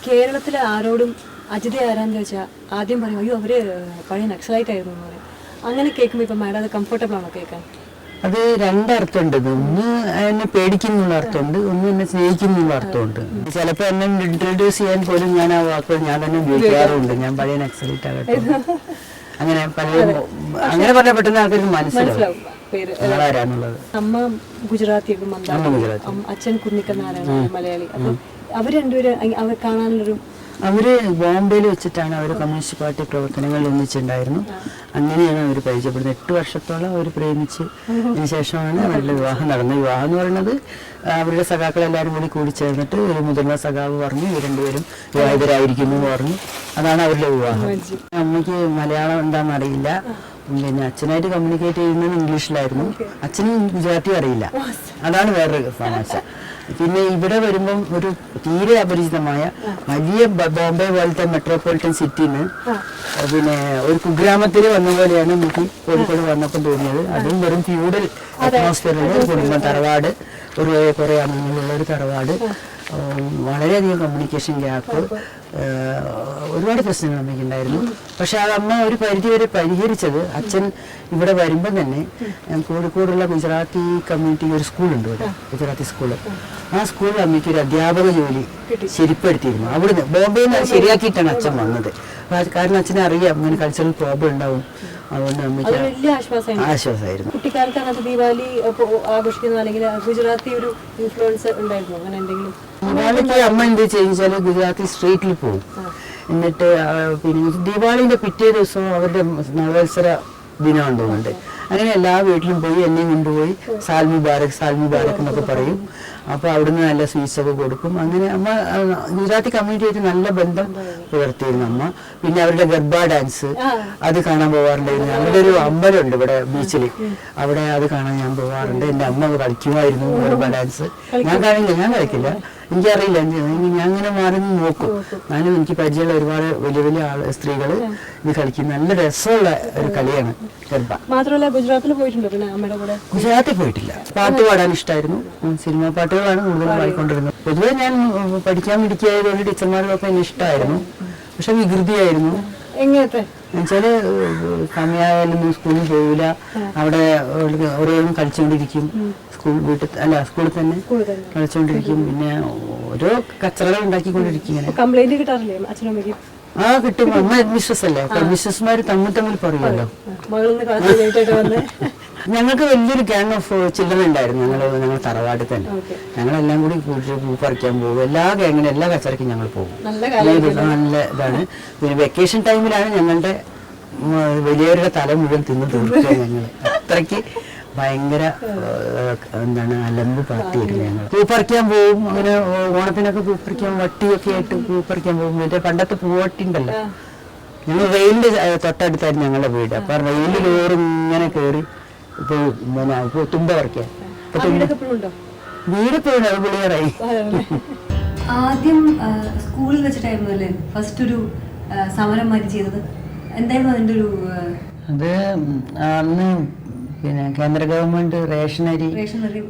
കേരളത്തിലെ ആരോടും അജിത ആരാന്ന് ചോദിച്ചാൽ ആദ്യം പറയും അയ്യോ അവര് പഴയ നക്സലൈറ്റ് ആയിരുന്നു എന്ന് പറയും. അങ്ങനെ കേൾക്കുമ്പോൾ ഇപ്പം മാഡം അത് കംഫർട്ടബിൾ ആണോ കേൾക്കാൻ? അത് രണ്ടർത്ഥമുണ്ട്. ഒന്ന് എന്നെ പേടിക്കുന്നുള്ള അർത്ഥമുണ്ട്, ഒന്ന് എന്നെ സ്നേഹിക്കുന്നുള്ള അർത്ഥമുണ്ട്. ചിലപ്പോൾ എന്നെ ഇൻട്രൊഡ്യൂസ് ചെയ്യാൻ പോലും ഞാൻ ആ വാക്കുകൾ ഞാൻ തന്നെ ഉപയോഗിക്കാറുണ്ട്. ഞാൻ പഴയ നക്സലൈറ്റ് ആകട്ടെ, അങ്ങനെ പഴയ അങ്ങനെ പറഞ്ഞാൽ പെട്ടെന്ന് ആൾക്കാർക്ക് മനസ്സിലാവും ആരാന്നുള്ളത്. അമ്മ ഗുജറാത്തിയൊക്കെ അച്ഛൻ കുന്നിക്കനാരാണ് മലയാളി. അപ്പൊ അവർ രണ്ടുപേരും അവർ കാണാനുള്ളൊരു അവര് ബോംബെയിൽ വെച്ചിട്ടാണ് അവർ കമ്മ്യൂണിസ്റ്റ് പാർട്ടി പ്രവർത്തനങ്ങളിൽ ഒന്നിച്ചിട്ടുണ്ടായിരുന്നു. അങ്ങനെയാണ് അവർ പരിചയപ്പെടുന്നത്. 8 വർഷത്തോളം അവർ പ്രേമിച്ച് ശേഷമാണ് അവരുടെ വിവാഹം നടന്നത്. വിവാഹം എന്ന് പറയുന്നത് അവരുടെ സഖാക്കളെല്ലാവരും കൂടി കൂടിച്ചേർന്നിട്ട് ഒരു മുതിർന്ന സഖാവ് പറഞ്ഞു ഈ രണ്ടുപേരും വിവാഹിതരായിരിക്കുന്നു എന്ന് പറഞ്ഞു. അതാണ് അവരുടെ വിവാഹം. അമ്മയ്ക്ക് മലയാളം എന്താണെന്ന് അറിയില്ല. പിന്നെ അച്ഛനായിട്ട് കമ്മ്യൂണിക്കേറ്റ് ചെയ്യുന്നത് ഇംഗ്ലീഷിലായിരുന്നു. അച്ഛനും ഗുജറാത്തി അറിയില്ല. അതാണ് വേറൊരു തമാശ. പിന്നെ ഇവിടെ വരുമ്പം ഒരു തീരെ അപരിചിതമായ വലിയ ബോംബെ പോലത്തെ മെട്രോപൊളിറ്റൻ സിറ്റിന്ന് പിന്നെ ഒരു കുഗ്രാമത്തിൽ വന്ന പോലെയാണ് എനിക്ക് കോഴിക്കോട് വന്നപ്പോൾ തോന്നിയത്. അതും വെറും ഫ്യൂഡൽ അറ്റ്മോസ്ഫിയറുള്ള ഒരു കുടുംബം, തറവാട്, കുറേ അംഗങ്ങളുള്ള ഒരു തറവാട്, വളരെയധികം കമ്മ്യൂണിക്കേഷൻ ഗ്യാപ്പ്, ഒരുപാട് പ്രശ്നങ്ങൾ അമ്മയ്ക്കുണ്ടായിരുന്നു. പക്ഷെ അത് അമ്മ ഒരു പരിധി വരെ പരിഹരിച്ചത് അച്ഛൻ ഇവിടെ വരുമ്പോൾ തന്നെ കോഴിക്കോടുള്ള ഗുജറാത്തി കമ്മ്യൂണിറ്റി ഒരു സ്കൂളുണ്ട് ഇവിടെ, ഗുജറാത്തി സ്കൂള്. ആ സ്കൂളിൽ അമ്മയ്ക്ക് ഒരു അധ്യാപക ജോലി ശരിപ്പെടുത്തിയിരുന്നു. അവിടുന്ന് ബോംബെയിൽ നിന്ന് ശരിയാക്കിയിട്ടാണ് അച്ഛൻ വന്നത്. കാരണം അച്ഛനെ അറിയാം ഇങ്ങനെ കൾച്ചറൽ പ്രോബ്ലം ഉണ്ടാവും. അതുകൊണ്ട് അമ്മയ്ക്ക് ആശ്വാസമായിരുന്നു. കുട്ടിക്കാലത്ത് അങ്ങനത്തെ ദീപാവലി ആഘോഷിക്കുന്ന അല്ലെങ്കിൽ ഗുജറാത്തി ഒരു ഇൻഫ്ലുവൻസ് ഉണ്ടായിരുന്നു അങ്ങനെ എന്തെങ്കിലും? ദീപാവലിക്ക് അമ്മ എന്ത് ചെയ്യുന്നത് ഗുജറാത്തി സ്ട്രീറ്റിൽ പോകും. എന്നിട്ട് പിന്നെ ദീപാവലിന്റെ പിറ്റേ ദിവസം അവരുടെ നവവത്സര ദിനമുണ്ട് തോന്നുന്നുണ്ട്. അങ്ങനെ എല്ലാ വീട്ടിലും പോയി എന്നെയും കൊണ്ടുപോയി സാൽ മുബാരക് എന്നൊക്കെ പറയും. അപ്പോൾ അവിടുന്ന് നല്ല സ്വീറ്റ്സ് ഒക്കെ കൊടുക്കും. അങ്ങനെ അമ്മ ഗുജറാത്തി കമ്മ്യൂണിറ്റിയായിട്ട് നല്ല ബന്ധം പുലർത്തിയിരുന്നു അമ്മ. പിന്നെ അവരുടെ ഗർബ ഡാൻസ് അത് കാണാൻ പോകാറുണ്ടായിരുന്നു. അവിടെ ഒരു അമ്പലമുണ്ട് ഇവിടെ ബീച്ചിൽ, അവിടെ അത് കാണാൻ ഞാൻ പോകാറുണ്ട്. എൻ്റെ അമ്മ കളിക്കുമായിരുന്നു ഗർബ ഡാൻസ്. ഞാൻ കളിക്കില്ല, എനിക്കറിയില്ല. ഞാൻ അങ്ങനെ മാറി നോക്കും. ഞാനും എനിക്ക് പരിചയമുള്ള ഒരുപാട് വലിയ വലിയ സ്ത്രീകൾ ഇത് കളിക്കും. നല്ല രസമുള്ള ഒരു കളിയാണ് ഗർബ. മാത്രമല്ല ഗുജറാത്തിൽ പോയിട്ടുണ്ട് പിന്നെ അമ്മയുടെ കൂടെ? ഗുജറാത്തിൽ പോയിട്ടില്ല. പാട്ട് പാടാൻ ഇഷ്ടമായിരുന്നു. സിനിമാ പാട്ടുകളാണ് കൂടുതൽ പാടിക്കൊണ്ടിരുന്നത്. പൊതുവെ ഞാൻ പഠിക്കാൻ പിടിക്കായതുകൊണ്ട് ടീച്ചർമാർക്കൊക്കെ എന്നെ ഇഷ്ടമായിരുന്നു. പക്ഷെ വികൃതിയായിരുന്നു. എങ്ങനത്തെ എന്നുവെച്ചാല് സമയമായാലും സ്കൂളിൽ പോകില്ല. അവിടെ ഓരോന്നും കളിച്ചുകൊണ്ടിരിക്കും. സ്കൂളിൽ തന്നെ കളിച്ചുകൊണ്ടിരിക്കും. പിന്നെ ഓരോ കച്ചറകൾ ഉണ്ടാക്കിക്കൊണ്ടിരിക്കും. കംപ്ലൈന്റ് കിട്ടാറില്ലേ അച്ഛനമ്മയ്ക്ക്? കിട്ടും. അമ്മ മിസ്സസ് അല്ലേ, മിസ്സസ്മാര് തമ്മിൽ പറയുമല്ലോ. ഞങ്ങൾക്ക് വലിയൊരു ഗ്യാങ് ഓഫ് ചിൽഡ്രൻ ഉണ്ടായിരുന്നു. ഞങ്ങൾ തറവാട്ടിൽ തന്നെ. ഞങ്ങളെല്ലാം കൂടി പൂ പറിക്കാൻ പോകും. എല്ലാ ഗ്യാങ്ങിനും എല്ലാ കച്ചറയ്ക്കും ഞങ്ങൾ പോകും. നല്ല ഇതാണ്. പിന്നെ വെക്കേഷൻ ടൈമിലാണ് ഞങ്ങളുടെ വലിയവരുടെ തല മുഴുവൻ തിന്ന് തീർക്കുക. ഞങ്ങൾ അത്രയ്ക്ക് ഭയങ്കര അലമ്പ് പാർട്ടിയായിരുന്നു. ഞങ്ങൾ പൂപ്പറിക്കാൻ പോകും. അങ്ങനെ ഓണത്തിനൊക്കെ പൂപ്പറിക്കാൻ വട്ടിയൊക്കെ ആയിട്ട് പൂപ്പറിക്കാൻ പോകും. മറ്റേ പണ്ടത്തെ പൂവട്ടി ഉണ്ടല്ലോ, ഞങ്ങൾ റെയിലിന്റെ തൊട്ടടുത്തായിരുന്നു ഞങ്ങളുടെ വീട്. അപ്പൊ റെയിലിൽ ഇങ്ങനെ കയറി തുമ്പ പറിക്കാൻ. വീടിപ്പോഴും അത് ക്ലിയറായി. ആദ്യം സ്കൂളിൽ വെച്ചിട്ടായിരുന്നു അല്ലേ ഫസ്റ്റ് ഒരു സമരം മാറ്റി ചെയ്തത്? എന്തായിരുന്നു അതിന്റെ ഒരു? അത് അന്ന് പിന്നെ കേന്ദ്ര ഗവൺമെന്റ് റേഷനരി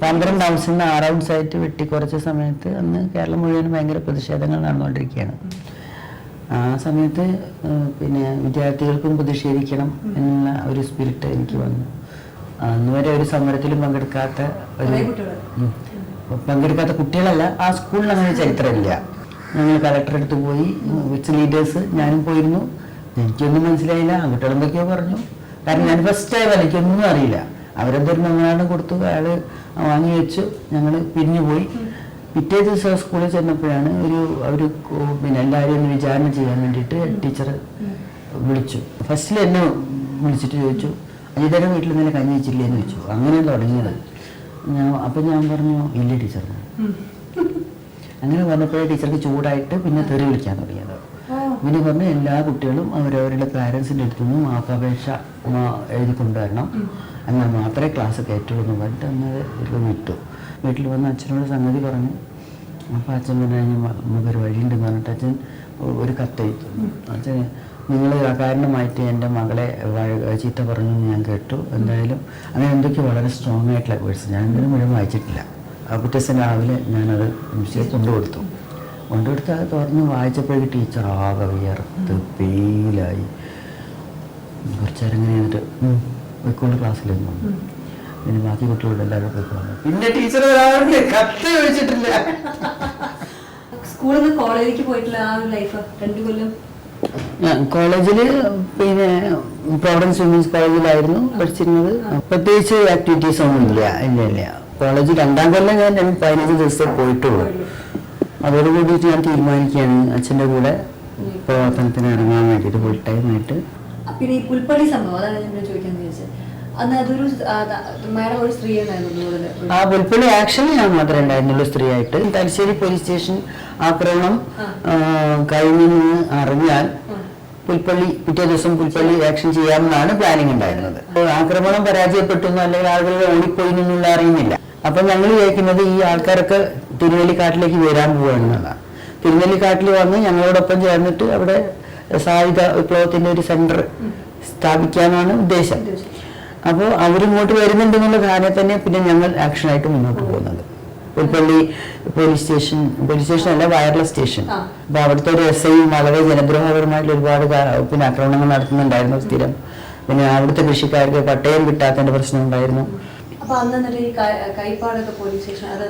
12 ഔൺസിന് 6 ഔൺസായിട്ട് വെട്ടിക്കുറച്ച സമയത്ത് അന്ന് കേരളം മുഴുവൻ ഭയങ്കര പ്രതിഷേധങ്ങൾ നടന്നുകൊണ്ടിരിക്കുകയാണ്. ആ സമയത്ത് പിന്നെ വിദ്യാർത്ഥികൾക്കും പ്രതിഷേധിക്കണം എന്നുള്ള ഒരു സ്പിരിറ്റ് എനിക്ക് വന്നു. അന്ന് വരെ ഒരു സമരത്തിലും പങ്കെടുക്കാത്ത കുട്ടികളല്ല, ആ സ്കൂളിൽ അങ്ങനെ ചരിത്രമില്ല. ഞങ്ങൾ കളക്ടറെ അടുത്ത് പോയി, വിച്ച് ലീഡേഴ്സ്, ഞാനും പോയിരുന്നു. എനിക്കൊന്നും മനസ്സിലായില്ല. കുട്ടികൾ എന്തൊക്കെയോ പറഞ്ഞു. കാരണം ഞാൻ ഫസ്റ്റ് ടൈം അല്ല, എനിക്കൊന്നും അറിയില്ല. അവരെന്തൊരു മെമ്മറാണ്ടം കൊടുത്തു, അയാൾ വാങ്ങി വെച്ചു. ഞങ്ങൾ പിരിഞ്ഞു പോയി. പിറ്റേ ദിവസം സ്കൂളിൽ ചെന്നപ്പോഴാണ് അവർ പിന്നെ എല്ലാവരും ഒന്ന് വിചാരണ ചെയ്യാൻ വേണ്ടിയിട്ട് ടീച്ചർ വിളിച്ചു. ഫസ്റ്റിൽ എന്നെ വിളിച്ചിട്ട് ചോദിച്ചു, അജിതയുടെ വീട്ടിൽ നിന്ന് കഞ്ഞി വെച്ചില്ലേന്ന് ചോദിച്ചു. അങ്ങനെ തുടങ്ങിയത്. അപ്പം ഞാൻ പറഞ്ഞു ഇല്ല ടീച്ചർ. അങ്ങനെ പറഞ്ഞപ്പോഴേ ടീച്ചർക്ക് ചൂടായിട്ട് പിന്നെ തെറി വിളിക്കാൻ തുടങ്ങിയത്. പിന്നെ പറഞ്ഞു എല്ലാ കുട്ടികളും അവരവരുടെ പാരൻസിൻ്റെ അടുത്തു നിന്ന് മാപ്പപേക്ഷ എഴുതി കൊണ്ടുവരണം, എന്നാൽ മാത്രമേ ക്ലാസ് കയറ്റുള്ളൂ എന്ന് പറഞ്ഞിട്ട് അന്നത് വിട്ടു. വീട്ടിൽ വന്ന് അച്ഛനോട് സംഗതി പറഞ്ഞു. അപ്പോൾ അച്ഛൻ പറഞ്ഞു നമുക്കൊരു വഴിയുണ്ടെന്ന് പറഞ്ഞിട്ട് അച്ഛൻ ഒരു കത്തെഴുത്തു. അച്ഛൻ നിങ്ങൾ കാരണമായിട്ട് എൻ്റെ മകളെ ചീത്ത പറഞ്ഞു എന്ന് ഞാൻ കേട്ടു. എന്തായാലും അങ്ങനെ എന്തൊക്കെയോ വളരെ സ്ട്രോങ് ആയിട്ടുള്ള വേർഡ്സ് ഞാൻ എന്തിനും മുഴുവൻ വായിച്ചിട്ടില്ല. പിറ്റേ ദിവസം രാവിലെ ഞാനത് കൊണ്ടുകൊടുത്തു. കൊണ്ടെടുത്ത് അത് തുറന്ന് വായിച്ചപ്പോഴേക്ക് ടീച്ചർ ആകെ വിയർത്ത് പെയിലായി. കുറച്ച് നേരം ഇങ്ങനെ ചെയ്തിട്ട് പോയിക്കൊണ്ട് ക്ലാസ്സിലൊന്നും പിന്നെ ബാക്കി കുട്ടികളുടെ എല്ലാവരും പോയിക്കോളാം. പിന്നെ ടീച്ചർ കത്ത് ചോദിച്ചിട്ടില്ല. സ്കൂളിൽ നിന്ന് കോളേജിലേക്ക് പോയിട്ടുള്ള ആ ഒരു ലൈഫ് 2 കൊല്ലം കോളേജിൽ പിന്നെ പ്രോവിഡൻസ് വിമൻസ് കോളേജിലായിരുന്നു പഠിച്ചിരുന്നത്. പ്രത്യേകിച്ച് ആക്ടിവിറ്റീസ് ഒന്നും ഇല്ല. കോളേജ് 2ാം കൊല്ലം ഞാൻ 15 ദിവസമേ പോയിട്ടുള്ളൂ. അതോട് കൂടിയിട്ട് ഞാൻ തീരുമാനിക്കുകയാണ് അച്ഛൻ്റെ കൂടെ പ്രവർത്തനത്തിന് ഇറങ്ങാൻ വേണ്ടിയിട്ട് ഫുൾ ടൈമായിട്ട്. പിന്നെ ഈ പുൽപ്പള്ളി സംഭവം അതാണ് ഞാൻ ചോദിക്കാൻ ചോദിച്ചത്. അന്ന് അതൊരു മാഡം ഒരു സ്ത്രീ ഉണ്ടായിരുന്നു. ആ പുൽപ്പള്ളി ആക്ഷൻ ഞാൻ മാത്രമേ ഉണ്ടായിരുന്നുള്ളൂ സ്ത്രീയായിട്ട്. തലശ്ശേരി പോലീസ് സ്റ്റേഷൻ ആക്രമണം കഴിഞ്ഞെന്ന് അറിഞ്ഞാൽ പുൽപ്പള്ളി പിറ്റേ ദിവസം പുൽപ്പള്ളി ആക്ഷൻ ചെയ്യാമെന്നാണ് പ്ലാനിങ് ഉണ്ടായിരുന്നത്. ആക്രമണം പരാജയപ്പെട്ടു അല്ലെങ്കിൽ ആളുകൾ ഓടിപ്പോയി എന്നുള്ള അറിയുന്നില്ല. അപ്പൊ ഞങ്ങൾ വിചാരിക്കുന്നത് ഈ ആൾക്കാരൊക്കെ തിരുനെല്ലിക്കാട്ടിലേക്ക് വരാൻ പോവുകയാണെന്നുള്ളതാണ്. തിരുനെല്ലിക്കാട്ടിൽ വന്ന് ഞങ്ങളോടൊപ്പം ചേർന്നിട്ട് അവിടെ സായുധ വിപ്ലവത്തിന്റെ ഒരു സെന്റർ സ്ഥാപിക്കാനാണ് ഉദ്ദേശം. അപ്പോൾ അവരിങ്ങോട്ട് വരുന്നുണ്ടെന്നുള്ള ധാരണ തന്നെ പിന്നെ ഞങ്ങൾ ആക്ഷനായിട്ട് മുന്നോട്ട് പോകുന്നത്. പുൽപ്പള്ളി പോലീസ് സ്റ്റേഷൻ അല്ല, വയർലെസ് സ്റ്റേഷൻ. അപ്പൊ അവിടുത്തെ ഒരു SI വളരെ ജനദ്രോഹപരമായിട്ടുള്ള ഒരുപാട് പിന്നെ ആക്രമണങ്ങൾ നടത്തുന്നുണ്ടായിരുന്നു സ്ഥിരം. പിന്നെ അവിടുത്തെ കൃഷിക്കാർക്ക് പട്ടയം കിട്ടാത്തതിന്റെ പ്രശ്നം ഉണ്ടായിരുന്നു.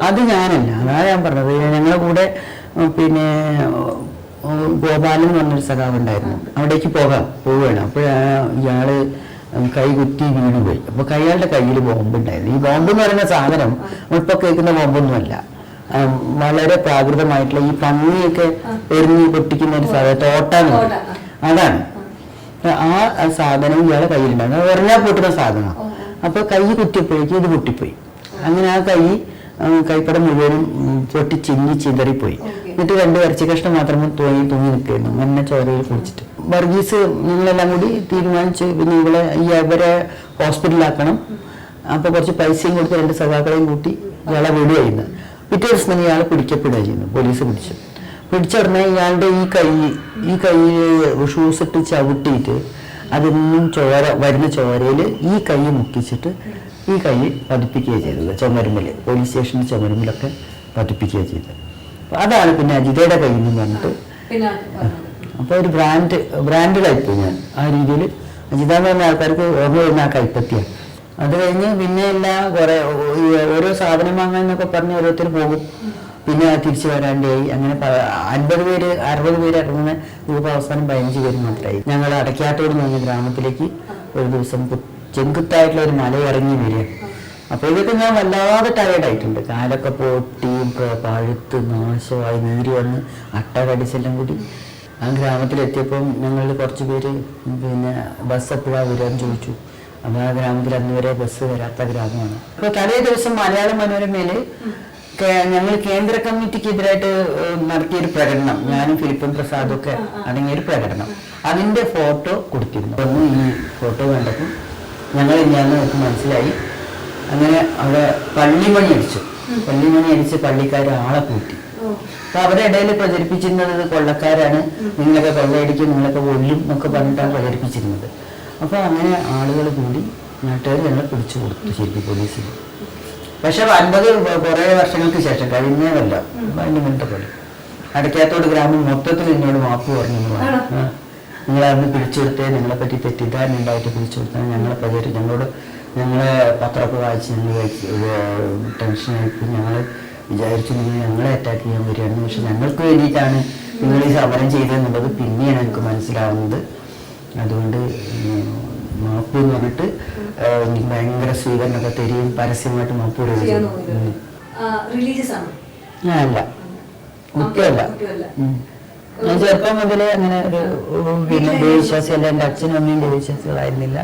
അത് ഞാനല്ല, അതാ ഞാൻ പറഞ്ഞത്. ഞങ്ങളുടെ കൂടെ പിന്നെ ഗോപാലൻ എന്ന് പറഞ്ഞൊരു സഖാവ് ഉണ്ടായിരുന്നു. അവിടേക്ക് പോവുകയാണ്. അപ്പോഴാണ് ഇയാള് കൈ കുത്തി വീണുപോയി. അപ്പൊ അയാളുടെ കയ്യിൽ ബോംബുണ്ടായിരുന്നു. ഈ ബോംബ് എന്ന് പറയുന്ന സാധനം ഇപ്പൊ കേൾക്കുന്ന ബോംബൊന്നുമല്ല, വളരെ പ്രാകൃതമായിട്ടുള്ള ഈ പന്നിയൊക്കെ എറിഞ്ഞ് പൊട്ടിക്കുന്ന ഒരു സാധനം, തോട്ടാന്ന് പറയും, അതാണ്. ആ സാധനം ഇയാളെ കയ്യിലുണ്ടായിരുന്നു. അത് എറിഞ്ഞാൽ പൊട്ടുന്ന സാധനം. അപ്പൊ കൈ കുത്തിയപ്പോഴേക്കും ഇത് പൊട്ടിപ്പോയി. അങ്ങനെ ആ കൈപ്പടം മുഴുവനും പൊട്ടി ചിതറിപ്പോയി. എന്നിട്ട് 2 ഇറച്ചി കഷ്ണം മാത്രം തൂങ്ങി നിൽക്കുന്നു. അങ്ങനെ ചോരയിൽ കുടിച്ചിട്ട് വർഗീസ് നിങ്ങളെല്ലാം കൂടി തീരുമാനിച്ച് പിന്നെ ഇവരെ ഹോസ്പിറ്റലിലാക്കണം. അപ്പൊ കുറച്ച് പൈസയും കൊടുത്ത് 2 സഖാക്കളെയും കൂട്ടി ഇയാളെ വിടുകയായിരുന്നു. പിറ്റേ ദിവസം തന്നെ ഇയാളെ പിടിക്കപ്പെടുക ചെയ്യുന്നു. പോലീസ് പിടിച്ച ഉടനെ ഇയാളുടെ ഈ കൈ ഷൂസ് ഇട്ട് ചവിട്ടിയിട്ട് അതൊന്നും വരുന്ന ചോരയിൽ ഈ കൈ മുക്കിച്ചിട്ട് ഈ കൈ പതിപ്പിക്കുകയാണ് ചെയ്തത്. ചുമരുമ്പിൽ, പോലീസ് സ്റ്റേഷനിൽ ചുമരുമ്പിലൊക്കെ പതിപ്പിക്കുകയാണ് ചെയ്തത്. അതാണ് പിന്നെ അജിതയുടെ കയ്യിൽ നിന്ന് പറഞ്ഞിട്ട് അപ്പോൾ ഒരു ബ്രാൻഡിലായിപ്പോയി ഞാൻ. ആ രീതിയിൽ അജിത എന്ന് പറഞ്ഞ ആൾക്കാർക്ക് ഓർമ്മ വരുന്ന ആ കൈപ്പത്തിയാണ്. അത് കഴിഞ്ഞ് പിന്നെ കുറെ ഓരോ സാധനം വാങ്ങാന്നൊക്കെ പറഞ്ഞ് ഓരോരുത്തർ പോകും. പിന്നെ തിരിച്ചു വരാണ്ടായി. അങ്ങനെ 50 പേര് 60 പേര് ഇറങ്ങുന്ന ഗ്രൂപ്പ് അവസാനം 15 പേര് മാത്രമായി. ഞങ്ങൾ അടയ്ക്കാത്തോട് എന്ന് പറഞ്ഞ ഗ്രാമത്തിലേക്ക് ഒരു ദിവസം ചെങ്കുത്തായിട്ടുള്ള ഒരു മല ഇറങ്ങി വരിക. അപ്പോൾ ഇതൊക്കെ ഞാൻ വല്ലാതെ ടയേർഡായിട്ടുണ്ട്. കാലൊക്കെ പൊട്ടി പഴുത്ത് നാശമായി നീര് വന്ന് അട്ട കടിച്ചെല്ലാം കൂടി. ആ ഗ്രാമത്തിലെത്തിയപ്പം ഞങ്ങൾ കുറച്ച് പേര് പിന്നെ ബസ് എപ്പോഴാണ് വരാൻ ചോദിച്ചു. അപ്പോൾ ആ ഗ്രാമത്തിൽ അന്ന് വരെ ബസ് വരാത്ത ഗ്രാമമാണ്. അപ്പോൾ തലേ ദിവസം മലയാള മനോരമയില് ഞങ്ങൾ കേന്ദ്ര കമ്മിറ്റിക്കെതിരായിട്ട് നടത്തിയൊരു പ്രകടനം, ഞാനും ഫിലിപ്പൻ പ്രസാദും ഒക്കെ അടങ്ങിയൊരു പ്രകടനം, അതിന്റെ ഫോട്ടോ കൊടുത്തിരുന്നു. ഒന്ന് ഈ ഫോട്ടോ കണ്ടപ്പോൾ ഞങ്ങൾ ഇല്ലാന്ന് നമുക്ക് മനസ്സിലായി. അങ്ങനെ അവിടെ പള്ളിമണി അടിച്ച് പള്ളിക്കാർ ആളെ കൂട്ടി. അപ്പൊ അവരുടെ ഇടയിൽ പ്രചരിപ്പിച്ചിരുന്നത് കൊള്ളക്കാരാണ്, നിങ്ങളൊക്കെ കൊള്ളയടിക്കും, നിങ്ങളൊക്കെ കൊല്ലും എന്നൊക്കെ പറഞ്ഞിട്ടാണ് പ്രചരിപ്പിച്ചിരുന്നത്. അപ്പൊ അങ്ങനെ ആളുകൾ കൂടി നാട്ടുകാർ ഞങ്ങളെ പിടിച്ചു കൊടുത്തു ശരിക്കും പോലീസിൽ. പക്ഷെ 50 കുറേ വർഷങ്ങൾക്ക് ശേഷം കഴിഞ്ഞതല്ല 5 മിനിറ്റ് പോലെ അടയ്ക്കാത്തോട് ഗ്രാമം മൊത്തത്തിൽ എന്നോട് മാപ്പ് പറഞ്ഞു. നിങ്ങളന്ന് പിടിച്ചെടുത്തേ, നിങ്ങളെ പറ്റി തെറ്റിദ്ധാരണ ഉണ്ടായിട്ട് പിടിച്ചെടുത്താൽ ഞങ്ങളെ പത്രമൊക്കെ വായിച്ച് ഞങ്ങൾ ടെൻഷനായിട്ട് ഞങ്ങൾ വിചാരിച്ചു നിങ്ങൾ ഞങ്ങളെ അറ്റാക്ക് ചെയ്യാൻ വരികയാണെന്ന്. പക്ഷെ ഞങ്ങൾക്ക് വേണ്ടിയിട്ടാണ് നിങ്ങൾ ഈ സമരം ചെയ്തതെന്നുള്ളത് പിന്നെയാണ് എനിക്ക് മനസ്സിലാവുന്നത്. അതുകൊണ്ട് മാപ്പ് എന്ന് പറഞ്ഞിട്ട് എനിക്ക് ഭയങ്കര സ്വീകരണമൊക്കെ തരികയും പരസ്യമായിട്ട് മാപ്പ് പറയുകയും. അല്ല, കുട്ടിയല്ല. ഞാൻ ചെറുപ്പം മുതലേ അങ്ങനെ ഒരു പിന്നെ ദൈവവിശ്വാസിയല്ല. എൻ്റെ അച്ഛനും അമ്മയും ദൈവവിശ്വാസികളായിരുന്നില്ല.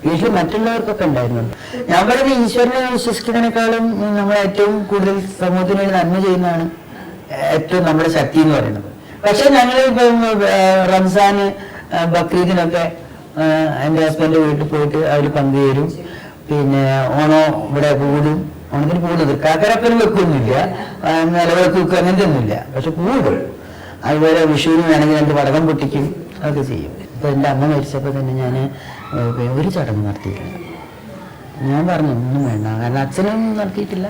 വീട്ടിൽ മറ്റുള്ളവർക്കൊക്കെ ഉണ്ടായിരുന്നു. ഞാൻ പറയുന്നത് ഈശ്വരനെ വിശ്വസിക്കുന്നതിനേക്കാളും നമ്മൾ ഏറ്റവും കൂടുതൽ സമൂഹത്തിന് വേണ്ടി നന്മ ചെയ്യുന്നതാണ് ഏറ്റവും നമ്മുടെ ശക്തി എന്ന് പറയുന്നത്. പക്ഷെ ഞങ്ങൾ ഇപ്പം റംസാന് ബക്രീദിനൊക്കെ എൻ്റെ ഹസ്ബൻഡ് വീട്ടിൽ പോയിട്ട് അതിൽ പങ്കുചേരും. പിന്നെ ഓണം ഇവിടെ കൂടും. ഓണത്തിന് കൂടുന്നത് കാക്കരപ്പനും വെക്കൊന്നുമില്ല, നിലവിളക്ക് വെക്കും, അങ്ങനത്തെ ഒന്നുമില്ല. പക്ഷെ കൂടും. അതുപോലെ വിഷുവിന് വേണമെങ്കിൽ 2 പടകം പൊട്ടിക്കും, അതൊക്കെ ചെയ്യും. ഇപ്പൊ എൻ്റെ അമ്മ മരിച്ചപ്പോൾ തന്നെ ഞാൻ ഒരു ചടങ്ങ് നടത്തിയിട്ടില്ല. ഞാൻ പറഞ്ഞു ഒന്നും വേണ്ട, കാരണം അച്ഛനും നടത്തിയിട്ടില്ല.